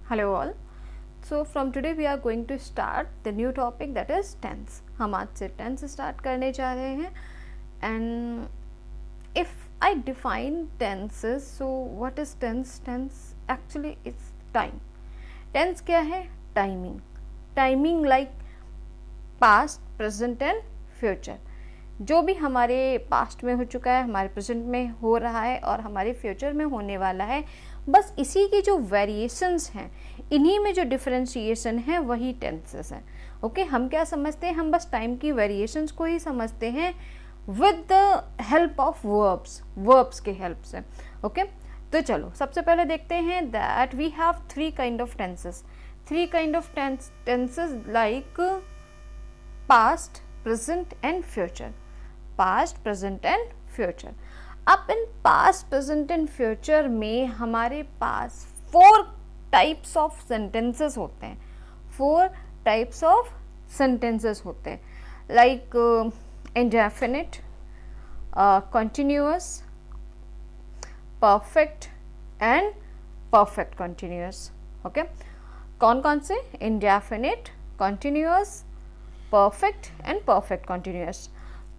Hello all. So from today we are going to start the new topic that is tense. हम आज से tense start करने जा रहे हैं and if I define tenses, so what is tense? Tense actually is time. Tense क्या है? Timing. Timing like past, present and future. जो भी हमारे पास्ट में हो चुका है, हमारे प्रेजेंट में हो रहा है और हमारे फ्यूचर में होने वाला है, बस इसी की जो वेरिएशंस हैं, इन्हीं में जो डिफरेंशिएशन है वही टेंसेस हैं. ओके, हम क्या समझते हैं? हम बस टाइम की वेरिएशंस को ही समझते हैं with the help of verbs के हेल्प से. ओके, तो चलो सबसे पहले देखते हैं that we have three kind of tenses like past, present and future. Past, present and future. अब इन पास्ट, प्रेजेंट एंड फ्यूचर में हमारे पास 4 टाइप्स ऑफ सेंटेंसेस होते हैं. 4 टाइप्स ऑफ सेंटेंसेस होते हैं like indefinite, continuous, perfect and perfect continuous. Okay, कौन कौन से? Indefinite, continuous, perfect and perfect continuous.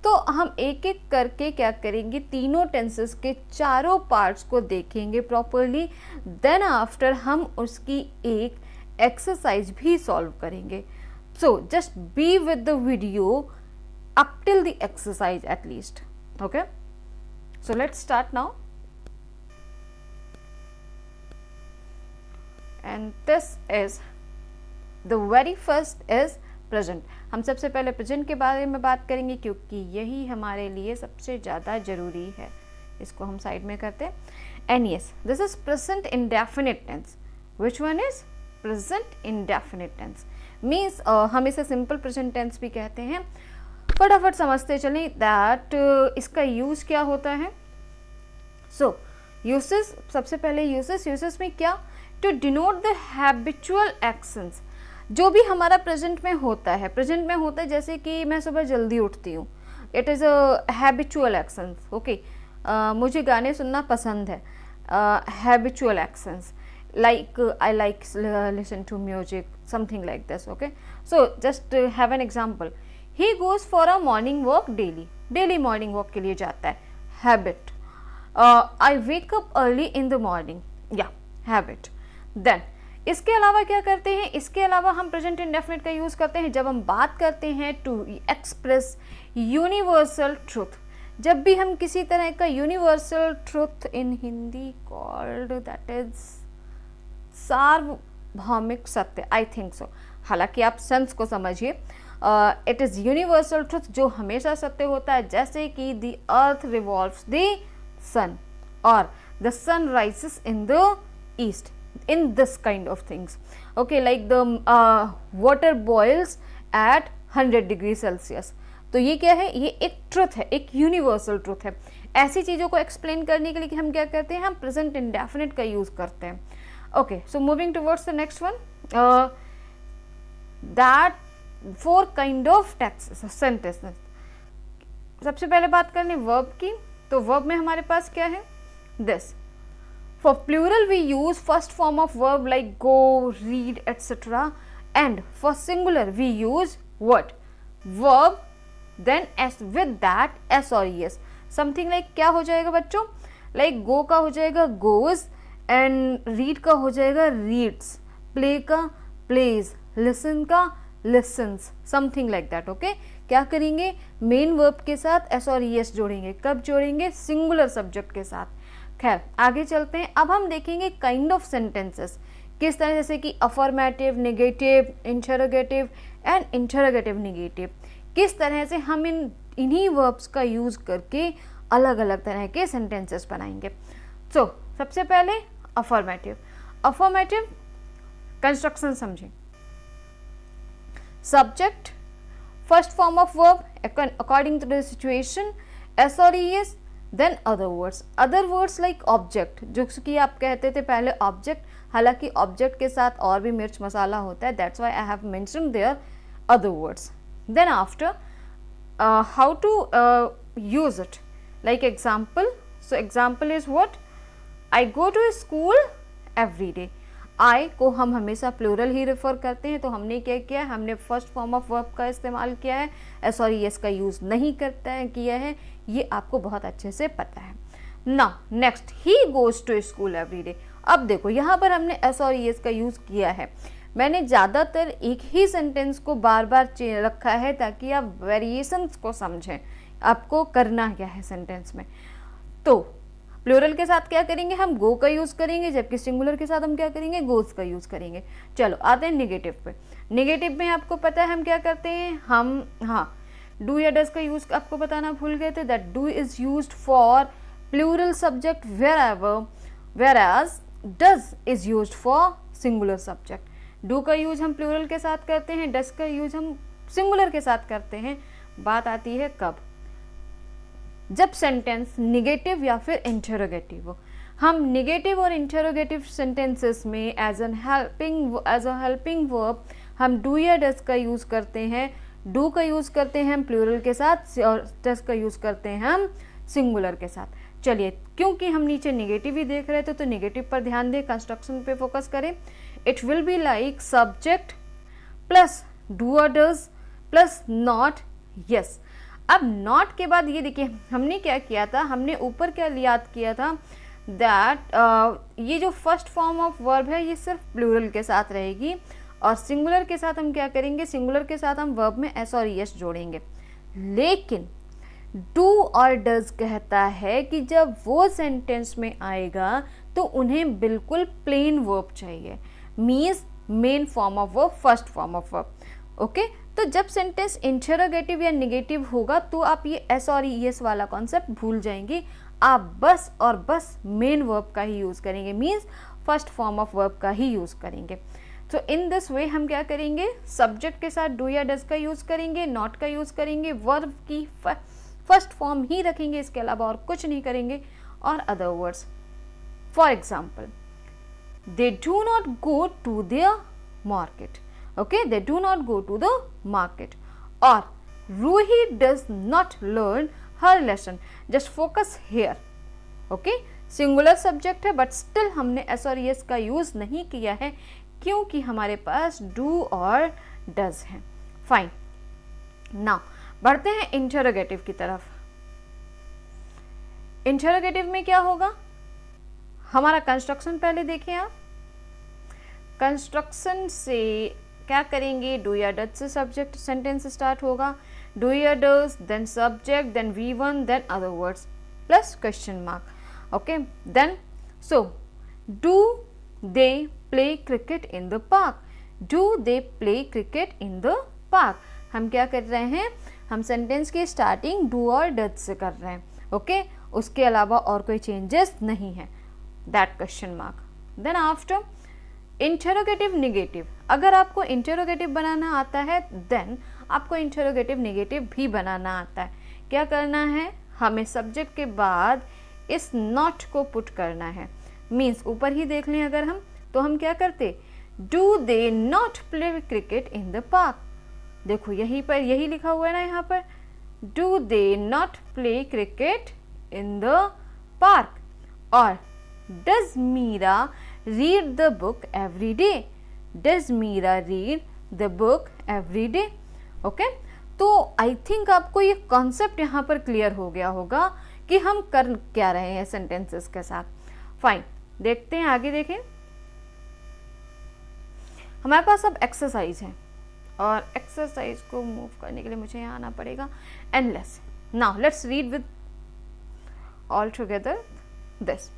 तो हम एक एक करके क्या करेंगे, तीनों टेंसेस के चारों पार्ट्स को देखेंगे प्रॉपरली. देन आफ्टर हम उसकी एक एक्सरसाइज भी सॉल्व करेंगे. So just be with the video up till the exercise at least. Okay, so let's start now. And this is the very first is present. हम सबसे पहले प्रेजेंट के बारे में बात करेंगे क्योंकि यही हमारे लिए सबसे ज़्यादा ज़रूरी है. इसको हम साइड में करते हैं. And yes, this is present indefinite tense. Which one is present indefinite tense? Means हम इसे सिंपल प्रेजेंट टेंस भी कहते हैं. फटाफट समझते चलें दैट इसका यूज क्या होता है. सो यूसेस, सबसे पहले यूसेस में क्या? To denote the habitual actions. जो भी हमारा प्रेजेंट में होता है जैसे कि मैं सुबह जल्दी उठती हूँ, it is a habitual actions. Okay, मुझे गाने सुनना पसंद है, habitual actions like I like listen to music, something like this. Okay, so just have an example. He goes for a morning walk daily morning walk के लिए जाता है, habit. I wake up early in the morning, या habit. Then इसके अलावा क्या करते हैं? इसके अलावा हम प्रेजेंट इंडेफिनिट का यूज़ करते हैं जब हम बात करते हैं टू एक्सप्रेस यूनिवर्सल ट्रूथ. जब भी हम किसी तरह का universal truth in Hindi called that is सार्वभौमिक सत्य, आई थिंक सो. हालांकि आप सेंस को समझिए. इट इज़ यूनिवर्सल ट्रूथ जो हमेशा सत्य होता है, जैसे कि the earth revolves the sun और the sun rises in the east. In this kind of things, okay, like the water boils at 100 degrees Celsius. तो ये क्या है? ये एक ट्रुथ है, एक यूनिवर्सल ट्रुथ है. ऐसी चीज़ों को एक्सप्लेन करने के लिए हम क्या करते हैं? हम प्रेजेंट इंडेफिनिट का यूज़ करते हैं. Okay, so moving towards the next one, that 4 kind of sentences. सबसे पहले बात करनी वर्ब की. तो वर्ब में हमारे पास क्या है? This. For plural we use first form of verb like go, read, etc. And for singular we use what? Verb, then s with that s or es. Something like क्या हो जाएगा बच्चों? Like go का हो जाएगा goes, and read का हो जाएगा reads, play का plays, listen का listens, something like that. Okay? क्या करेंगे? मेन वर्ब के साथ s और es जोड़ेंगे. कब जोड़ेंगे? सिंगुलर सब्जेक्ट के साथ. खैर, आगे चलते हैं. अब हम देखेंगे काइंड ऑफ सेंटेंसेस किस तरह, जैसे कि affirmative, negative, interrogative and interrogative negative. किस तरह से हम इन्हीं वर्ब्स का यूज करके अलग अलग तरह के सेंटेंसेस बनाएंगे. सो सबसे पहले अफर्मेटिव कंस्ट्रक्शन समझें. Subject, first form of verb according to the situation, s और es. Then other words like object, जो कि आप कहते थे पहले ऑब्जेक्ट, हालांकि ऑब्जेक्ट के साथ और भी मिर्च मसाला होता है, that's why I have mentioned there other words. Then after how to use it, like example. So example is what? I go to school every day. I को हम हमेशा प्लूरल ही रेफर करते हैं, तो हमने क्या किया है, हमने फर्स्ट फॉर्म ऑफ वर्ब का इस्तेमाल किया है, सॉरी यस का यूज़ नहीं करता है किया है, ये आपको बहुत अच्छे से पता है। Now next, he goes to school every day. अब देखो यहाँ पर हमने एस और यस का यूज़ किया है, मैंने ज़्यादातर एक ही सेंटेंस को बार बार रखा है ताकि आप वेरिएशंस को समझें, आपको करना क्या है सेंटेंस में। तो प्लूरल के साथ क्या करेंगे, हम गो का यूज़ करेंगे, जबकि सिंगुलर के साथ हम क्या करेंगे, गोज का यूज़ करेंगे। चलो आते हैं नेगेटिव पे। नेगेटिव में आपको पता है हम क्या करते हैं, हम डू या डज का यूज़ आपको बताना भूल गए थे, that do is used for plural subject whereas does is used for singular subject। Do का यूज हम प्लूरल के साथ करते हैं, डज का यूज हम सिंगुलर के साथ करते हैं। बात आती है कब, जब सेंटेंस निगेटिव या फिर इंटरोगेटिव हो। हम निगेटिव और इंटरोगेटिव सेंटेंसेस में एज अ हेल्पिंग वर्ब हम डू या डज का यूज करते हैं। डू का यूज करते हैं हम प्लूरल के साथ और डज का यूज करते हैं हम सिंगुलर के साथ। चलिए, क्योंकि हम नीचे निगेटिव ही देख रहे थे तो निगेटिव पर ध्यान दें, कंस्ट्रक्शन पे फोकस करें। It will be like subject plus do और डज प्लस नॉट यस। अब नॉट के बाद ये देखिए हमने क्या किया था, हमने ऊपर क्या याद किया था दैट ये जो फर्स्ट फॉर्म ऑफ वर्ब है ये सिर्फ प्लूरल के साथ रहेगी, और सिंगुलर के साथ हम क्या करेंगे, सिंगुलर के साथ हम वर्ब में एस और यस जोड़ेंगे। लेकिन डू और डज कहता है कि जब वो सेंटेंस में आएगा तो उन्हें बिल्कुल प्लेन वर्ब चाहिए, means main form of verb, first form of verb. Okay, तो जब सेंटेंस इंटरोगेटिव या निगेटिव होगा तो आप ये एस और ईएस वाला कॉन्सेप्ट भूल जाएंगे, आप बस और बस मेन वर्ब का ही यूज़ करेंगे, means first form of verb का ही यूज़ करेंगे। तो इन दिस वे हम क्या करेंगे, सब्जेक्ट के साथ डू या डज का यूज़ करेंगे, नॉट का यूज़ करेंगे, वर्ब की फर्स्ट फॉर्म ही रखेंगे, इसके अलावा और कुछ नहीं करेंगे। और other words, for example, they do not go to their market. Okay, they do not go to the market. और Ruhi does not learn her lesson. Just focus here. Okay, singular subject है बट स्टिल हमने s और es का use नहीं किया है क्योंकि हमारे पास डू और डज है। फाइन, नाउ बढ़ते हैं इंटरोगेटिव की तरफ। इंटरोगेटिव में क्या होगा, हमारा कंस्ट्रक्शन पहले देखें आप। कंस्ट्रक्शन से क्या करेंगे, डू या डज से सब्जेक्ट सेंटेंस स्टार्ट होगा, डू या does then subject then V1 then other words plus question mark. Okay, then so do they play cricket in the park. Do they play cricket in the park. हम क्या कर रहे हैं, हम sentence की starting do और does से कर रहे हैं। ओके, उसके अलावा और कोई चेंजेस नहीं है, that question mark. Then after interrogative negative. अगर आपको इंटरोगेटिव बनाना आता है देन आपको इंटरोगेटिव निगेटिव भी बनाना आता है। क्या करना है, हमें सब्जेक्ट के बाद इस नॉट को पुट करना है, मीन्स ऊपर ही देख लें अगर हम, तो हम क्या करते, do they not play cricket in the park. देखो यहीं पर यही लिखा हुआ है ना यहाँ पर, do they not play cricket in the park. और does Meera read the book every day. Does Meera read the book every day. Okay, तो आई थिंक आपको ये कॉन्सेप्ट यहाँ पर क्लियर हो गया होगा कि हम कर क्या रहे हैं सेंटेंसेस के साथ। फाइन, देखते हैं आगे। देखें, हमारे पास अब एक्सरसाइज है और एक्सरसाइज को मूव करने के लिए मुझे यहाँ आना पड़ेगा endless. Now let's read with all together this.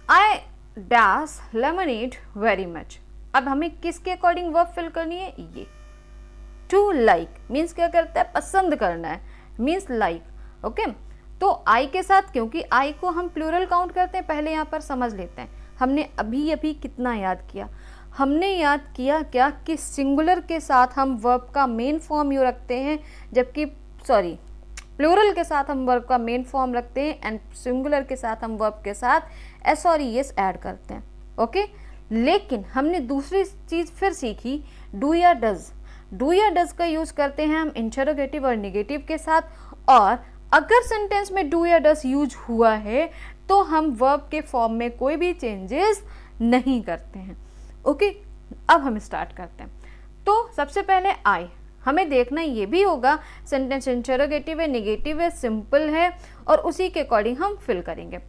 I dash lemonade very much. अब हमें किसके अकॉर्डिंग वर्ब फिल करनी है, ये टू लाइक मीन्स क्या करता है, पसंद करना है, मीन्स लाइक। ओके, तो आई के साथ, क्योंकि आई को हम प्लूरल काउंट करते हैं, पहले यहाँ पर समझ लेते हैं। हमने अभी अभी कितना याद किया, हमने याद किया क्या कि सिंगुलर के साथ हम वर्ब का मेन फॉर्म यू रखते हैं, जबकि प्लूरल के साथ हम वर्ब का मेन फॉर्म रखते हैं एंड सिंगुलर के साथ हम वर्ब के साथ एस और ईएस ऐड करते हैं। ओके, लेकिन हमने दूसरी चीज़ फिर सीखी, डू या डज। डू या डज का यूज़ करते हैं हम इंटरोगेटिव और निगेटिव के साथ, और अगर सेंटेंस में डू या डज यूज हुआ है तो हम वर्ब के फॉर्म में कोई भी चेंजेस नहीं करते हैं। ओके, अब हम स्टार्ट करते हैं। तो सबसे पहले आई, हमें देखना ये भी होगा सेंटेंस इंटरोगेटिव है, नेगेटिव है, सिंपल है, और उसी के अकॉर्डिंग हम फिल करेंगे।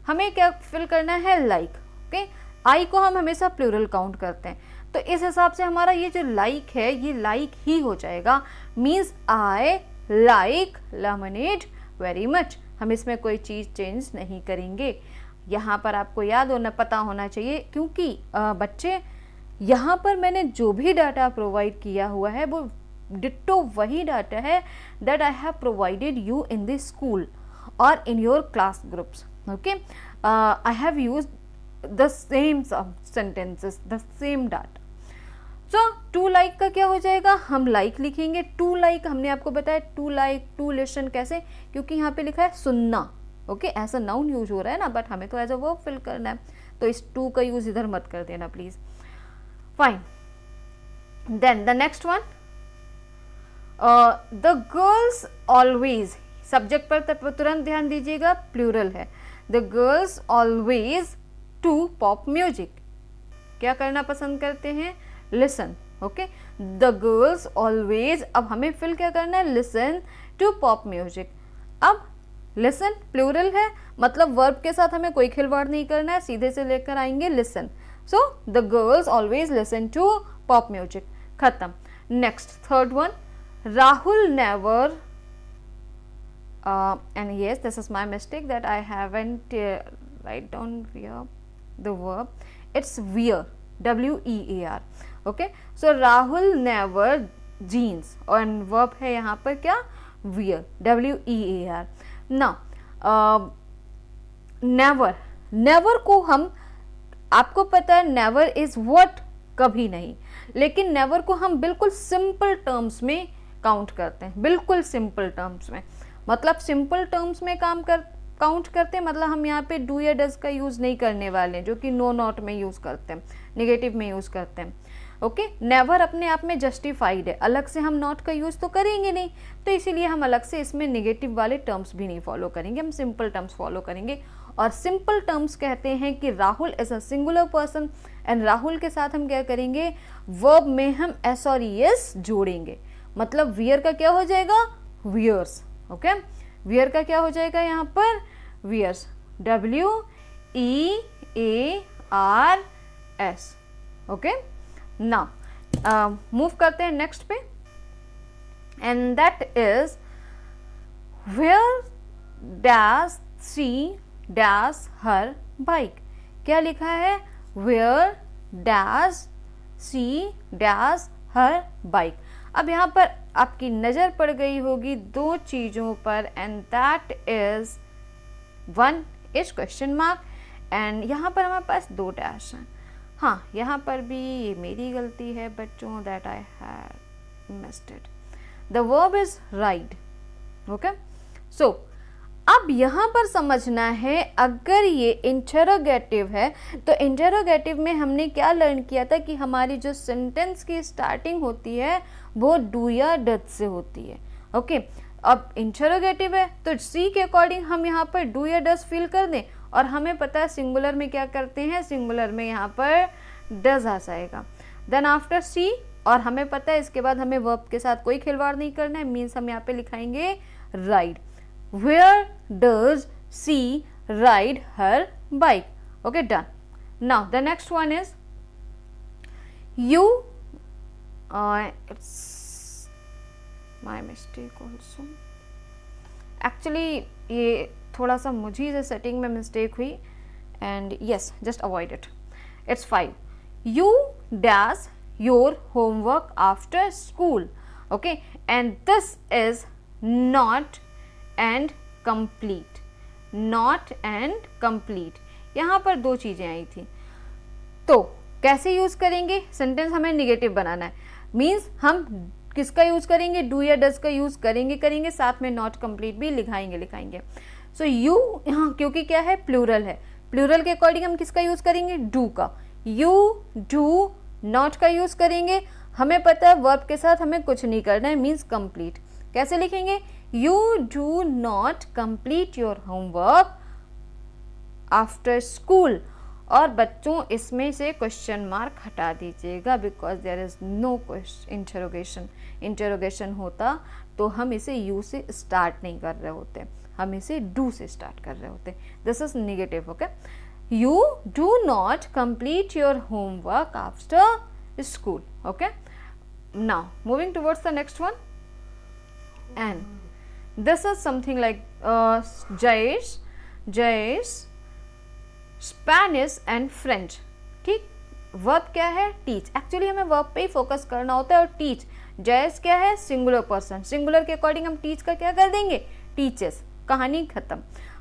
हमें क्या फिल करना है, लाइक। ओके, आई को हम हमेशा प्लूरल काउंट करते हैं, तो इस हिसाब से हमारा ये जो लाइक है ये लाइक ही हो जाएगा। Means I like lemonade very much. हम इसमें कोई चीज़ चेंज नहीं करेंगे। यहाँ पर आपको याद होना, पता होना चाहिए, क्योंकि बच्चे यहाँ पर मैंने जो भी डाटा प्रोवाइड किया हुआ है वो डिट्टो वही डाटा है that I have provided you in the school और in your class groups. Okay, I have used the same sentences, the same data. So to like का क्या हो जाएगा, हम लाइक लिखेंगे। टू लाइक हमने आपको बताया, टू लाइक, टू लिसन, कैसे, क्योंकि यहाँ पे लिखा है सुनना। ओके, ऐसा नाउन यूज हो रहा है ना, बट हमें तो एज अ वर्ब फिल करना है, तो इस टू का यूज इधर मत कर देना please. Fine, then the next one, the girls always, subject पर तुरंत ध्यान दीजिएगा, प्लूरल है। The girls always to pop music, क्या करना पसंद करते हैं, listen. Okay, the girls always, अब हमें फिल क्या करना है, लिसन टू पॉप म्यूजिक। अब लिसन प्लूरल है, मतलब वर्ब के साथ हमें कोई खिलवाड़ नहीं करना है, सीधे से लेकर आएंगे listen. So the girls always listen to pop music, खत्म। Next third one, Rahul never, and yes, this is my mistake that I haven't write down here the verb. It's wear, W-E-A-R. Okay, so Rahul never jeans, and verb है यहाँ पर क्या, wear, W-E-A-R. Now never, never को हम, आपको पता है never is what, कभी नहीं, लेकिन never को हम बिल्कुल सिंपल टर्म्स में काउंट करते हैं, बिल्कुल सिंपल टर्म्स में, मतलब सिंपल टर्म्स में काउंट करते हैं, मतलब हम यहाँ पे डू या डज का यूज़ नहीं करने वाले हैं, जो कि नो नॉट में यूज़ करते हैं, नेगेटिव में यूज़ करते हैं। ओके, नेवर अपने आप में जस्टिफाइड है, अलग से हम नॉट का यूज़ तो करेंगे नहीं, तो इसीलिए हम अलग से इसमें नेगेटिव वाले टर्म्स भी नहीं फॉलो करेंगे, हम सिंपल टर्म्स फॉलो करेंगे। और सिंपल टर्म्स कहते हैं कि Rahul is a singular person, and Rahul के साथ हम क्या करेंगे, वर्ब में हम एस और ईएस जोड़ेंगे, मतलब वियर का क्या हो जाएगा, वियर्स। ओके, वियर का क्या हो जाएगा यहाँ पर, wears, W-E-A-R-S। Okay, now move करते हैं नेक्स्ट पे, and that is where dash she dash her bike. क्या लिखा है, where dash she dash her bike. अब यहाँ पर आपकी नज़र पड़ गई होगी दो चीज़ों पर, and that is, one is question mark, and यहाँ पर हमारे पास दो डैश हैं। हाँ, यहाँ पर भी ये मेरी गलती है बच्चों, that I have missed it. The verb is ride. Okay, so अब यहाँ पर समझना है, अगर ये इंटरोगेटिव है तो इंटरोगेटिव में हमने क्या लर्न किया था कि हमारी जो सेंटेंस की स्टार्टिंग होती है वो डू या डज से होती है। ओके, अब इंटरोगेटिव है तो सी के अकॉर्डिंग हम यहाँ पर डू या डज फिल कर दें, और हमें पता है सिंगुलर में क्या करते हैं, सिंगुलर में यहाँ पर डज आ जाएगा, देन आफ्टर सी, और हमें पता है इसके बाद हमें वर्ब के साथ कोई खिलवाड़ नहीं करना है, मीन्स हम यहाँ पे लिखाएंगे ride. Where does she ride her bike? Okay, done. Now the next one is you. It's my mistake also. Actually ये थोड़ा सा मुझी से सेटिंग में मिस्टेक हुई, and yes, just avoid it. It's 5. You dash your homework after school. Okay, and this is not and complete, not and complete, यहाँ पर दो चीज़ें आई थी, तो कैसे यूज़ करेंगे, सेंटेंस हमें निगेटिव बनाना है, मीन्स हम किसका यूज़ करेंगे, डू या डज का यूज़ करेंगे, साथ में नॉट कंप्लीट भी लिखाएंगे। सो यू यहाँ क्योंकि क्या है, प्लूरल है, प्लूरल के अकॉर्डिंग हम किसका यूज़ करेंगे, डू का, यू डू नॉट का यूज़ करेंगे, हमें पता है वर्ब के साथ हमें कुछ नहीं करना है, मीन्स कंप्लीट। कैसे लिखेंगे, You do not complete your homework after school, और बच्चों इसमें से क्वेश्चन मार्क हटा दीजिएगा, because there is no interrogation. Interrogation होता तो हम इसे यू से स्टार्ट नहीं कर रहे होते, हम इसे डू से स्टार्ट कर रहे होते। This is negative, okay. You do not complete your homework after school, okay. Now moving towards the next one, and this is something like Jayesh Spanish and French, ठीक। वर्ब क्या है? टीच। एक्चुअली हमें verb पे ही focus करना होता है, और teach, Jayesh क्या है? सिंगुलर पर्सन, सिंगुलर के अकॉर्डिंग हम टीच का क्या कर देंगे? टीचेस, कहानी खत्म,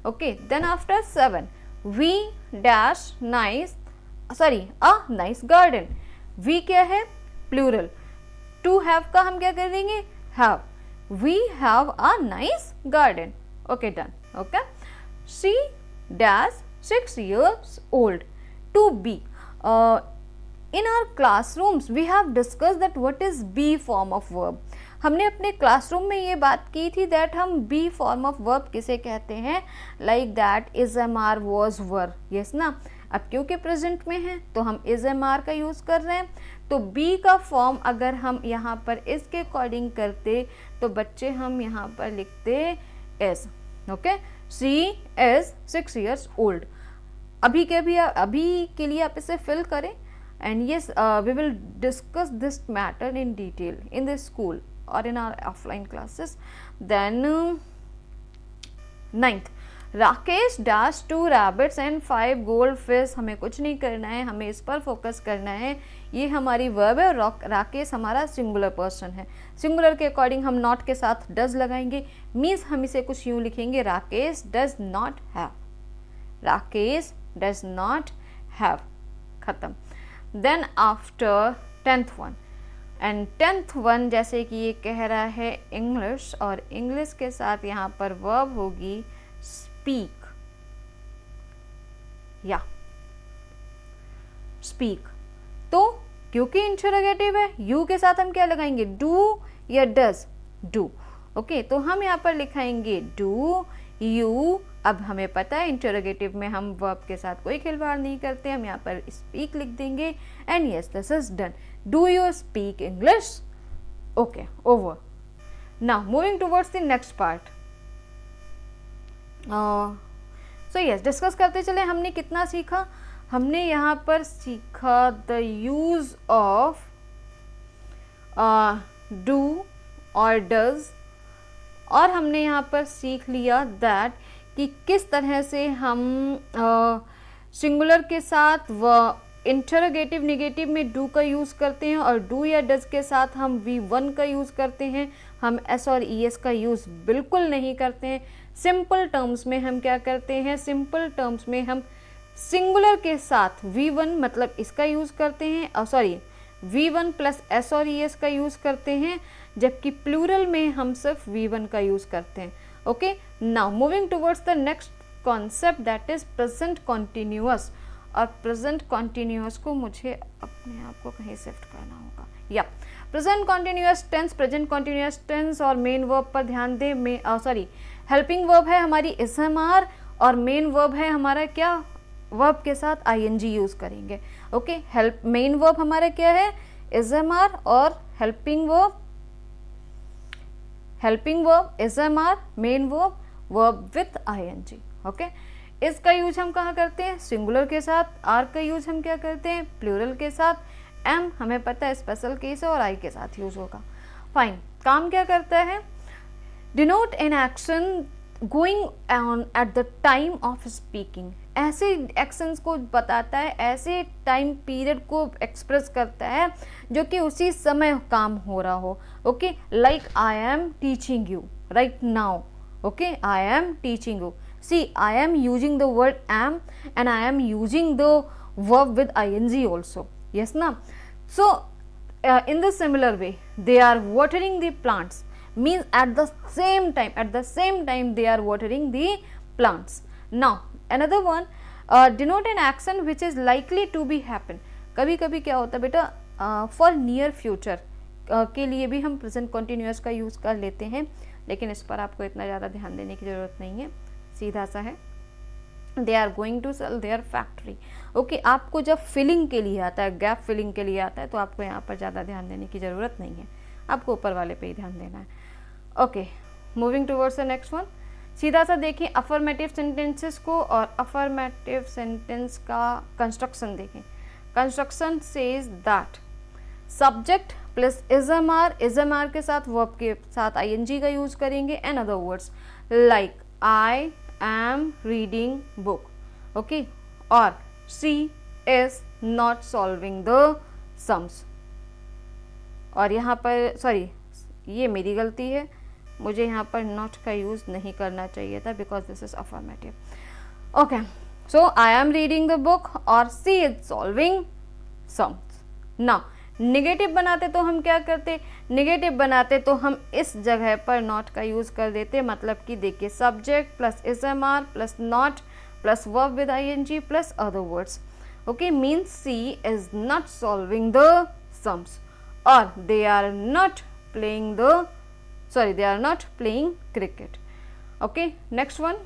okay. Then after 7, we dash nice, sorry a nice garden. We क्या है? प्लूरल। टू हैव का हम क्या कर देंगे? Have. We have a nice garden, okay, done, okay. She dash 6 years old. To be. In our classrooms we have discussed that what is be form of verb. हमने अपने classroom में ये बात की थी दैट हम बी फॉर्म ऑफ वर्ब किसे कहते हैं, like that is am are was were, yes ना। अब क्योंकि प्रेजेंट में है तो हम इज एम आर का यूज़ कर रहे हैं, तो बी का फॉर्म अगर हम यहाँ पर इसके अकॉर्डिंग करते तो बच्चे हम यहाँ पर लिखते age, okay. She is 6 years old। अभी के लिए आप इसे फिल करें, and yes we will discuss this matter in detail in the school और in our offline classes. Then 9th, Rakesh dash 2 rabbits and 5 goldfish। हमें कुछ नहीं करना है, हमें इस पर फोकस करना है। ये हमारी वर्ब है और राकेश हमारा सिंगुलर पर्सन है। सिंगुलर के अकॉर्डिंग हम नॉट के साथ डज लगाएंगे, मीन्स हम इसे कुछ यूँ लिखेंगे, Rakesh does not have, Rakesh does not have, खत्म। Then after 10th one, and 10th one जैसे कि ये कह रहा है इंग्लिश, और इंग्लिश के साथ यहाँ पर वर्ब होगी स्पीक, या स्पीक। तो क्योंकि इंटरोगेटिव है, यू के साथ हम क्या लगाएंगे? डू या डज? Do, okay. तो हम यहाँ पर लिखाएंगे डू यू। अब हमें पता है इंटरोगेटिव में हम वर्ब के साथ कोई खिलवाड़ नहीं करते, हम यहाँ पर स्पीक लिख देंगे, and yes this is done. Do you speak English? Okay, over. Now moving towards the next part. So yes, discuss करते चले। हमने कितना सीखा? हमने यहाँ पर सीखा द यूज ऑफ डू और डज, और हमने यहाँ पर सीख लिया दैट कि किस तरह से हम सिंगुलर के साथ व इंटरोगेटिव नेगेटिव में डू का यूज़ करते हैं, और डू या डज के साथ हम V1 का यूज़ करते हैं। हम एस और ES का यूज़ बिल्कुल नहीं करते हैं। सिंपल टर्म्स में हम क्या करते हैं? सिंपल टर्म्स में हम सिंगुलर के साथ V1 मतलब इसका यूज़ करते हैं, सॉरी V1 प्लस एस और ES का यूज़ करते हैं, जबकि प्लूरल में हम सिर्फ V1 का यूज़ करते हैं, okay. Now moving towards the next concept that is present continuous. और प्रेजेंट कॉन्टिन्यूअस को मुझे अपने आप को कहीं शिफ्ट करना होगा, या present continuous tense, present continuous tense और मेन वर्ब पर ध्यान दें। सॉरी हेल्पिंग वर्ब है हमारी SMR, और मेन वर्ब है हमारा क्या? वर्ब के साथ ING यूज़ करेंगे, ओके। हेल्प मेन वर्ब हमारा क्या है? SMR, और helping verb SMR, main verb with ING, okay. इसका यूज हम कहाँ करते हैं? सिंगुलर के साथ। आर का यूज हम क्या करते हैं? प्लूरल के साथ। एम हमें पता है स्पेशल केस है, और आई के साथ यूज होगा। फाइन। काम क्या करता है? Denote an action going on at the time of speaking. ऐसे एक्शंस को बताता है, ऐसे टाइम पीरियड को एक्सप्रेस करता है जो कि उसी समय काम हो रहा हो, okay. Like I am teaching you right now, okay. I am teaching you. See, I am using the word am, and I am using the verb with ing also. Yes, na? So, in the similar way, they are watering the plants. Means at the same time, they are watering the plants. Now, another one, denote an action which is likely to be happen. कभी कभी क्या होता है बेटा, for near future के लिए भी हम present continuous का यूज़ कर लेते हैं, लेकिन इस पर आपको इतना ज़्यादा ध्यान देने की ज़रूरत नहीं है, सीधा सा है। They are going to sell their factory. Okay, आपको जब फिलिंग के लिए आता है, गैप फिलिंग के लिए आता है, तो आपको यहाँ पर ज़्यादा ध्यान देने की ज़रूरत नहीं है, आपको ऊपर वाले पे ही ध्यान देना है। Okay, moving towards the next one. सीधा सा देखिए अफर्मेटिव सेंटेंसेस को और अफर्मेटिव सेंटेंस का कंस्ट्रक्शन देखें। Construction says that subject plus is am are के साथ वर्ब के साथ आईएनजी का यूज करेंगे। And other words like I am reading book, okay, और she is not solving the sums. और यहाँ पर सॉरी, ये मेरी गलती है, मुझे यहाँ पर नॉट का यूज नहीं करना चाहिए था because this is affirmative. Okay, so I am reading the book और she is solving sums. Now negative बनाते तो हम क्या करते, निगेटिव बनाते तो हम इस जगह पर नॉट का यूज कर देते। मतलब कि देखिए subject plus is am are plus not plus verb with ING plus other words, okay, means she is not solving the sums और they are not playing the they are not playing cricket. Okay, next one.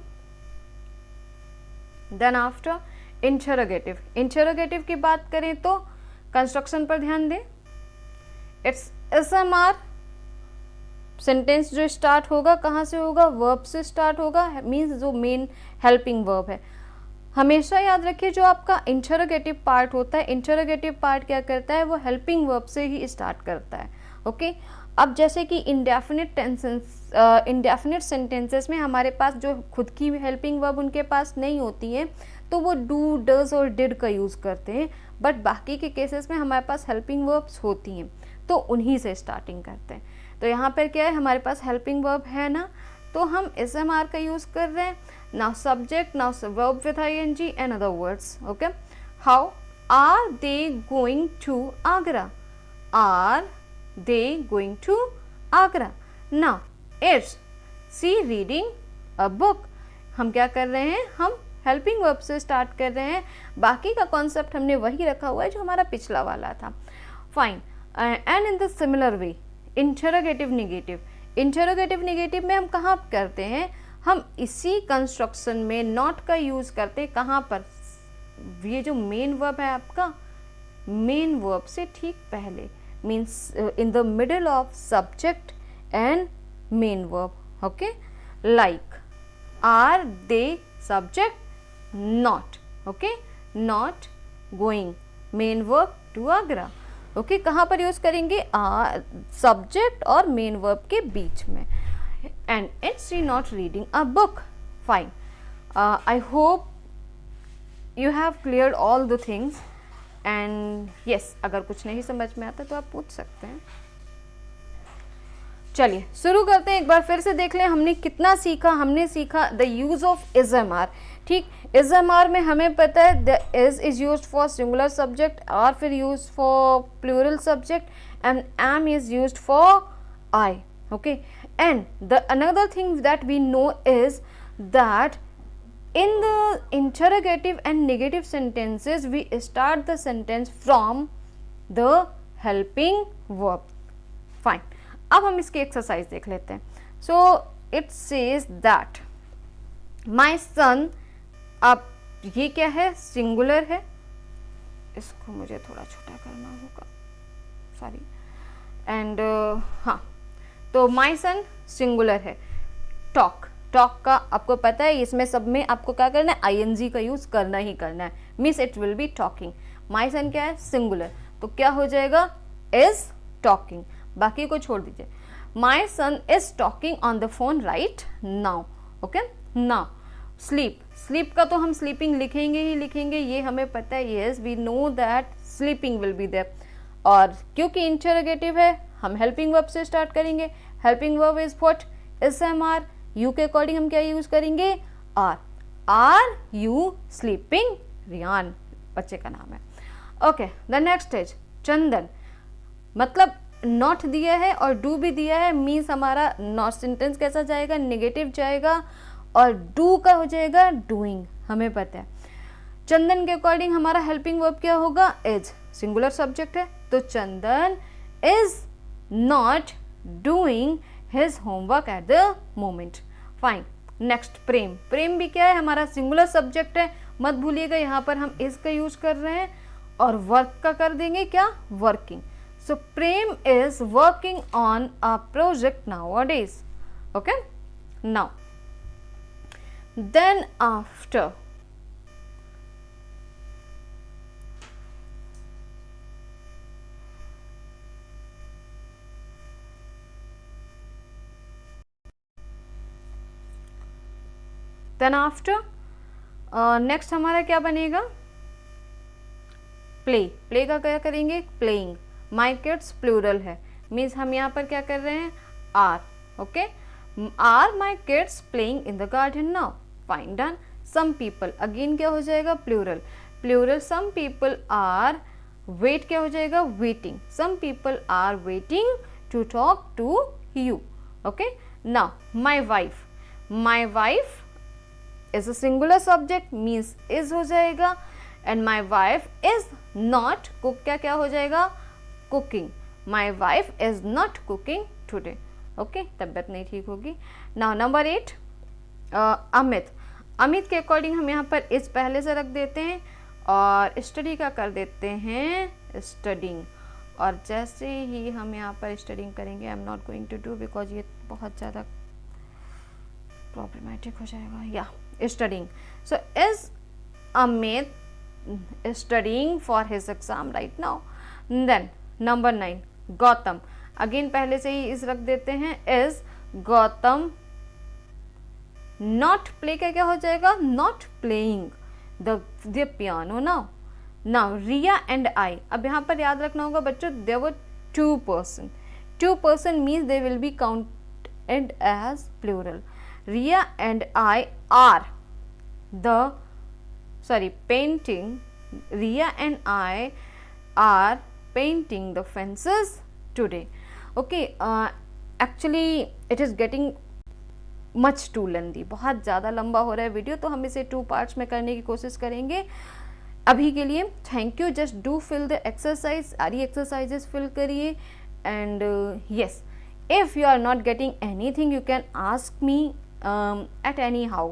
Then after interrogative की बात करें तो construction पर ध्यान दें। It's ASMR sentence जो start होगा कहाँ से होगा, वर्ब से स्टार्ट होगा, मीन्स जो मेन हेल्पिंग वर्ब है। हमेशा याद रखिए जो आपका इंटरोगेटिव पार्ट होता है, इंटरोगेटिव पार्ट क्या करता है, वो हेल्पिंग वर्ब से ही स्टार्ट करता है। ओके, अब जैसे कि इंडेफिनिट सेंटेंसेस में हमारे पास जो खुद की हेल्पिंग वर्ब उनके पास नहीं होती है, तो वो डू, डज और डिड का यूज़ करते हैं। बट बाकी के केसेस में हमारे पास हेल्पिंग वर्ब्स होती हैं, तो उन्हीं से स्टार्टिंग करते हैं। तो यहाँ पर क्या है, हमारे पास हेल्पिंग वर्ब है ना, तो हम एस एम आर का यूज़ कर रहे हैं। Now subject, now verb with ING and other words. Okay, how are they going to Agra, are they going to Agra. Now is she reading a book. हम क्या कर रहे हैं, हम हेल्पिंग वर्ब से स्टार्ट कर रहे हैं। बाकी का कॉन्सेप्ट हमने वही रखा हुआ है जो हमारा पिछला वाला था। Fine, and in the similar way interrogative negative में हम कहाँ करते हैं, हम इसी कंस्ट्रक्शन में नॉट का यूज करते हैं। कहाँ पर, ये जो मेन वर्ब है आपका, मेन वर्ब से ठीक पहले, means in the middle of subject and main verb. Okay, like are they subject, not, okay, not going, main verb to Agra. Okay, कहाँ पर यूज करेंगे, सब्जेक्ट और मेन वर्ब के बीच में। and is she not reading a book. Fine, I hope you have cleared all the things. And yes, अगर कुछ नहीं समझ में आता तो आप पूछ सकते हैं। चलिए शुरू करते हैं, एक बार फिर से देख लें हमने कितना सीखा। हमने सीखा the use of is am are. ठीक, इज एम आर में हमें पता है the is used for singular subject, are फिर use for plural subject and am is used for I. Okay, and the another thing that we know is that in the interrogative and negative sentences we start the sentence from the helping verb. Fine, अब हम इसकी exercise देख लेते हैं। so it says that my son, अब ये क्या है, सिंगुलर है, इसको मुझे थोड़ा छोटा करना होगा, सॉरी। एंड हाँ, तो my son सिंगुलर है। टॉक का आपको पता है, इसमें सब में आपको क्या करना है, आईएनजी का यूज करना ही करना है, means it will be talking. My son क्या है, सिंगुलर, तो क्या हो जाएगा, इज टॉकिंग, बाकी को छोड़ दीजिए। My son is talking on the phone right now. Okay, now sleep का तो हम स्लीपिंग लिखेंगे ही लिखेंगे, ये हमें पता है, yes we know that sleeping will be there. और क्योंकि इंटरोगेटिव है, हम हेल्पिंग वर्ब से स्टार्ट करेंगे। Helping verb is what, is am are. You के अकॉर्डिंग हम क्या यूज करेंगे, आर यू स्लीपिंग, रियान बच्चे का नाम है। ओके, द नेक्स्ट इज चंदन, मतलब नॉट दिया है और डू भी दिया है, मीन्स हमारा नॉट सेंटेंस कैसा जाएगा, नेगेटिव जाएगा, और डू का हो जाएगा डूइंग, हमें पता है। चंदन के अकॉर्डिंग हमारा हेल्पिंग वर्ब क्या होगा, इज, सिंगुलर सब्जेक्ट है, तो Chandan is not doing his homework at the moment. Fine, next Prem, Prem भी क्या है, हमारा सिंगुलर सब्जेक्ट है, मत भूलिएगा यहाँ पर हम इज का यूज कर रहे हैं, और वर्क का कर देंगे क्या, working. So Prem is working on a project nowadays. Okay, now then after next हमारा क्या बनेगा, प्ले। प्ले का क्या करेंगे, प्लेइंग। माई किड्स प्लूरल है, मीन्स हम यहाँ पर क्या कर रहे हैं, are. Okay, are my kids playing in the garden now, fine, done. Some people, again क्या हो जाएगा, plural. Plural, some people are, wait क्या हो जाएगा, waiting. Some people are waiting to talk to you. Okay, now my wife, my wife is a singular subject, means is हो जाएगा, and my wife is not cook, क्या हो जाएगा, cooking. My wife is not cooking today. Okay, तबियत नहीं ठीक होगी। Now number 8, Amit. Amit के अकॉर्डिंग हम यहाँ पर इस पहले से रख देते हैं, और स्टडी का कर देते हैं स्टडिंग। और जैसे ही हम यहाँ पर स्टडिंग करेंगे, I am not going to do because ये बहुत ज़्यादा प्रॉब्लमेटिक हो जाएगा, या studying. So is Amit studying for his exam right now. Then number 9, Gautam. Again पहले से ही इस रख देते हैं, is गौतम not play का क्या हो जाएगा, not playing the piano now. Now Riya and I, अब यहाँ पर याद रखना होगा बच्चों, there were two person means they will be counted as plural. Riya and I are painting. Riya and I are painting the fences today. Okay, actually it is getting much too lengthy, बहुत ज़्यादा लंबा हो रहा है video, तो हम इसे 2 parts में करने की कोशिश करेंगे अभी के लिए। Thank you, just do fill the exercise, सारी एक्सरसाइजेस फिल करिए, and yes, if you are not getting anything you can ask me at anyhow.